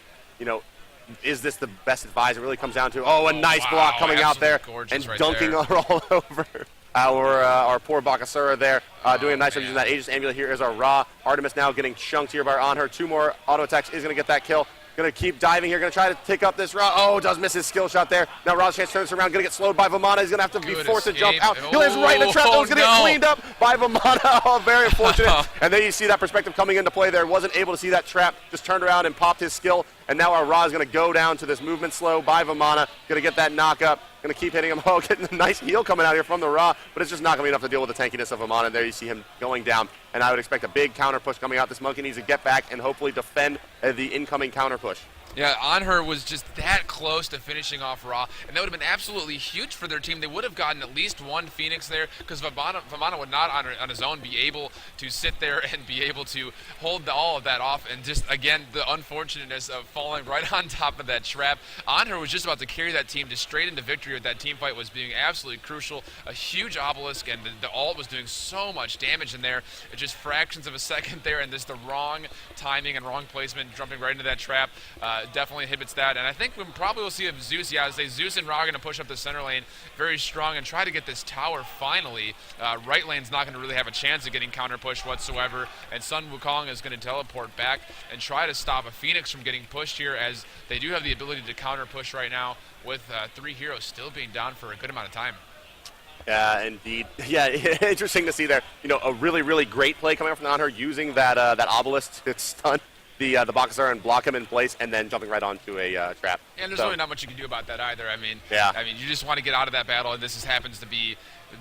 is this the best advice? It really comes down to, a nice block coming out there and right dunking there. her all over. Our poor Bakasura there doing a nice job using that Aegis Amulet. Here is our Ra. Artemis now getting chunked here by on her. 2 more auto attacks is going to get that kill. Going to keep diving here. Going to try to take up this Ra. Oh, does miss his skill shot there. Now Ra's chance turns around. Going to get slowed by Vamana. He's going to have to be forced to jump out. He lands right in the trap. That was going to get cleaned up by Vamana. Oh, very unfortunate. And then you see that perspective coming into play there. Wasn't able to see that trap. Just turned around and popped his skill. And now our Ra is going to go down to this movement slow by Vamana. Going to get that knock up. Going to keep hitting him. Oh, getting a nice heal coming out here from the Ra. But it's just not going to be enough to deal with the tankiness of Vamana. There you see him going down. And I would expect a big counter push coming out. This Monkey needs to get back and hopefully defend the incoming counter push. Yeah, on her was just that close to finishing off Ra, and that would have been absolutely huge for their team. They would have gotten at least one Phoenix there, because Vamana would not on his own be able to sit there and be able to hold all of that off. And just, again, the unfortunateness of falling right on top of that trap. On her was just about to carry that team just straight into victory. With that team fight was being absolutely crucial. A huge obelisk, and the ult was doing so much damage in there. It's just fractions of a second there, and just the wrong timing and wrong placement, jumping right into that trap. Definitely inhibits that, and I think we probably will see if Zeus, I say Zeus and Ra are going to push up the center lane very strong and try to get this tower finally. Right lane's not going to really have a chance of getting counter push whatsoever, and Sun Wukong is going to teleport back and try to stop a Phoenix from getting pushed here, as they do have the ability to counter push right now with 3 heroes still being down for a good amount of time. Yeah, indeed. Yeah, interesting to see there. A really, really great play coming up from on her, using that obelisk to stun the Bakasura and block him in place, and then jumping right onto a trap. And there's really not much you can do about that either. I mean, you just want to get out of that battle, and this just happens to be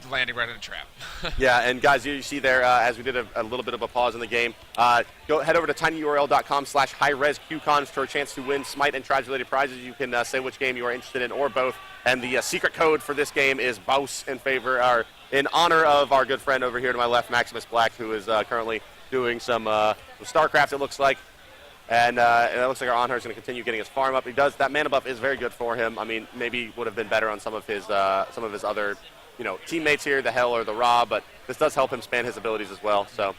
landing right in a trap. Yeah, and guys, you see there, as we did a little bit of a pause in the game, go head over to tinyurl.com/HiRez QuakeCon for a chance to win Smite and Tribes-related prizes. You can say which game you are interested in, or both. And the secret code for this game is BAUS in honor of our good friend over here to my left, Maximus Black, who is currently doing some StarCraft, it looks like. And it looks like our Anhur is going to continue getting his farm up. That mana buff is very good for him. I mean, maybe would have been better on some of his other, teammates here, the Hell or the Ra, but this does help him span his abilities as well. So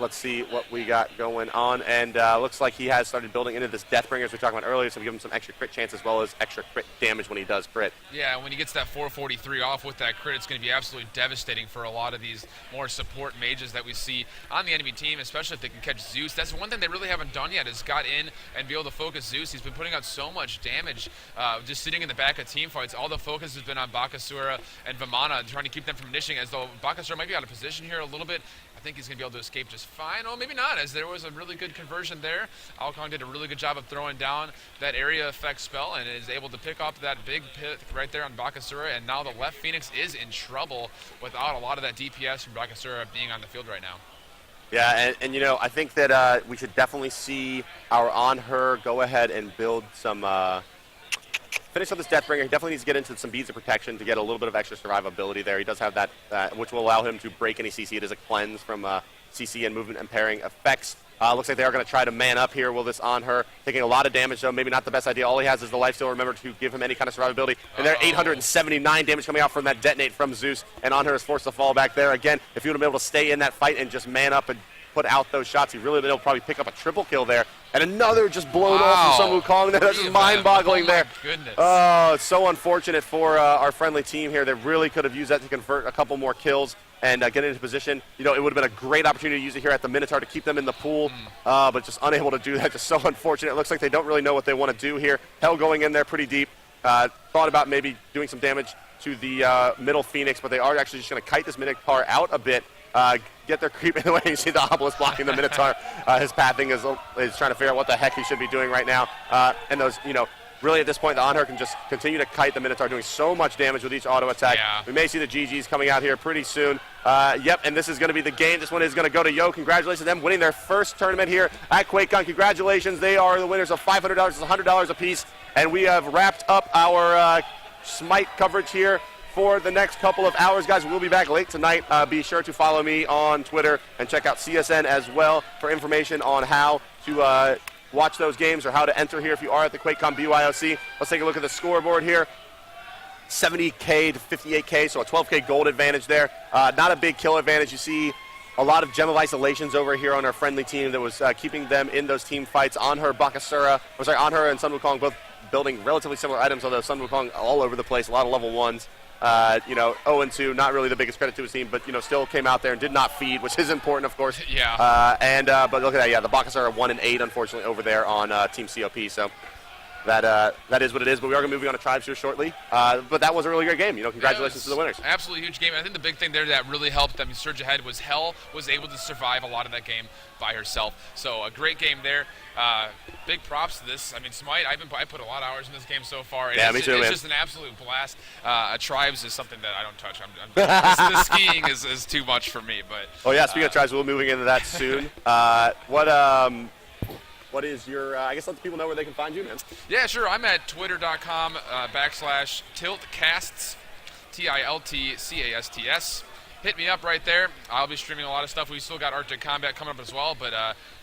let's see what we got going on. And looks like he has started building into this Deathbringer, as we talked about earlier, so we give him some extra crit chance as well as extra crit damage when he does crit. Yeah, when he gets that 443 off with that crit, it's going to be absolutely devastating for a lot of these more support mages that we see on the enemy team, especially if they can catch Zeus. That's one thing they really haven't done yet, is got in and be able to focus Zeus. He's been putting out so much damage just sitting in the back of team fights. All the focus has been on Bakasura and Vamana, trying to keep them from initiating, as though Bakasura might be out of position here a little bit. I think he's going to be able to escape just fine. Oh, maybe not, as there was a really good conversion there. Alkong did a really good job of throwing down that area effect spell and is able to pick up that big pit right there on Bakasura. And now the left Phoenix is in trouble without a lot of that DPS from Bakasura being on the field right now. Yeah, and I think that we should definitely see our Anhur go ahead and build some... finish up this Deathbringer. He definitely needs to get into some beads of protection to get a little bit of extra survivability there. He does have that, which will allow him to break any CC. It is a cleanse from CC and movement impairing effects. Looks like they are going to try to man up here. Will this on her? Taking a lot of damage, though. Maybe not the best idea. All he has is the lifesteal. Remember to give him any kind of survivability. And there, 879 damage coming out from that detonate from Zeus. And on her is forced to fall back there. Again, if he would have been able to stay in that fight and just man up and put out those shots, he really would have probably pick up a triple kill there. And another just blown off from Sun Wukong there. That's just mind-boggling there. Goodness. Oh, it's so unfortunate for our friendly team here. They really could have used that to convert a couple more kills and get into position. It would have been a great opportunity to use it here at the Minotaur to keep them in the pool, but just unable to do that. Just so unfortunate. It looks like they don't really know what they want to do here. Hell going in there pretty deep. Thought about maybe doing some damage to the middle Phoenix, but they are actually just going to kite this Minotaur out a bit. Get their creep in the way. You see the obelisk blocking the Minotaur. His pathing is trying to figure out what the heck he should be doing right now. And those, really at this point, the Anhur can just continue to kite the Minotaur, doing so much damage with each auto attack. Yeah. We may see the GGs coming out here pretty soon. Yep, and this is going to be the game. This one is going to go to Yo. Congratulations to them winning their first tournament here at QuakeCon. Congratulations. They are the winners of $500. It's $100 apiece. And we have wrapped up our Smite coverage here for the next couple of hours. Guys, we'll be back late tonight. Be sure to follow me on Twitter and check out CSN as well for information on how to watch those games or how to enter here if you are at the QuakeCon BYOC. Let's take a look at the scoreboard here. 70K to 58K, so a 12K gold advantage there. Not a big kill advantage. You see a lot of Gem of Isolations over here on our friendly team that was keeping them in those team fights. Anhur, Anhur and Sun Wukong both building relatively similar items, although Sun Wukong all over the place, a lot of level 1s. 0-2, not really the biggest credit to his team, but, still came out there and did not feed, which is important, of course. Yeah. But look at that, the Bakasura 1-8, unfortunately, over there on Team COP, so that is what it is, but we are going to be moving on to Tribes here shortly. But that was a really great game. Congratulations to the winners. Absolutely huge game. I think the big thing there that really helped them surge ahead was Hell was able to survive a lot of that game by herself. So a great game there. Big props to this. I mean, Smite, I put a lot of hours in this game so far. Yeah, me too, man. It's just an absolute blast. Tribes is something that I don't touch. The skiing is too much for me. But oh yeah, speaking of Tribes, we'll be moving into that soon. What is your, I guess let the people know where they can find you, man. Yeah, sure. I'm at twitter.com /tiltcasts, TILTCASTS. Hit me up right there. I'll be streaming a lot of stuff. We still got Arctic Combat coming up as well, but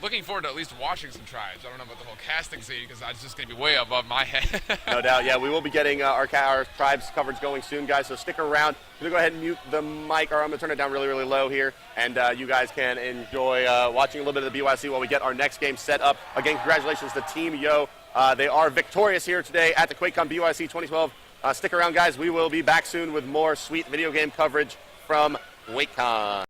looking forward to at least watching some Tribes. I don't know about the whole casting scene because that's just going to be way above my head. No doubt. Yeah, we will be getting our Tribes coverage going soon, guys, so stick around. I'm going to go ahead and mute the mic, or I'm going to turn it down really, really low here, and you guys can enjoy watching a little bit of the BYC while we get our next game set up. Again, congratulations to Team Yo. They are victorious here today at the QuakeCon BYC 2012. Stick around, guys. We will be back soon with more sweet video game coverage from QuakeCon.